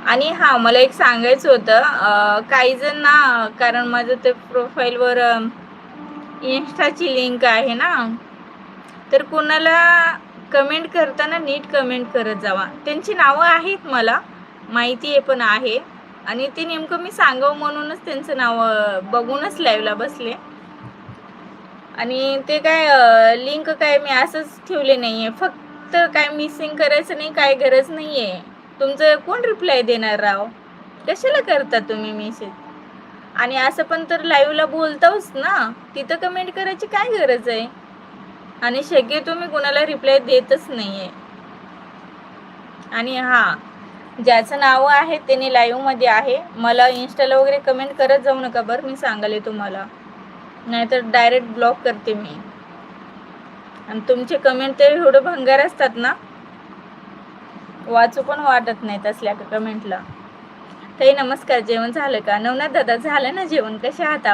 आणि हां, मला एक सांगायचं होतं, काही जण ना, कारण माझं ते प्रोफाईलवर इन्स्टाची लिंक आहे ना, तर कोणाला कमेंट करताना नीट कमेंट करत जावा. त्यांची नावं आहेत मला माहिती आहे पण आहे आणि ते नेमकं मी सांगावं म्हणूनच त्यांचं नाव बघूनच लाईव्हला बसले. आणि ते काय लिंक काय मी असंच ठेवले नाहीये. फक्त काय मिसिंग करायचं नाही, काय गरज नाहीये. तुमचं कोण रिप्लाय देणार राव? कशाला करता तुम्ही मेसेज? आणि असं पण तर लाईव्हला बोलताच ना, तिथं कमेंट करायची काय गरज आहे? आणि शक्यतो मी कोणाला रिप्लाय देतच नाहीये. आणि हां, ज्याचं नाव आहे त्याने लाईव्हमध्ये आहे. मला इन्स्टाला वगैरे कमेंट करत जाऊ नका बरं, मी सांगाले तुम्हाला. नाहीतर डायरेक्ट ब्लॉक करते मी. आणि तुमचे कमेंट तर एवढं भंगार असतात ना, वाचू पण वाटत नाही तसल्या कमेंटला. ताई नमस्कार, जेवण झालं का? नवनाथ दादा झालं ना जेवण, कसे आहात आपण?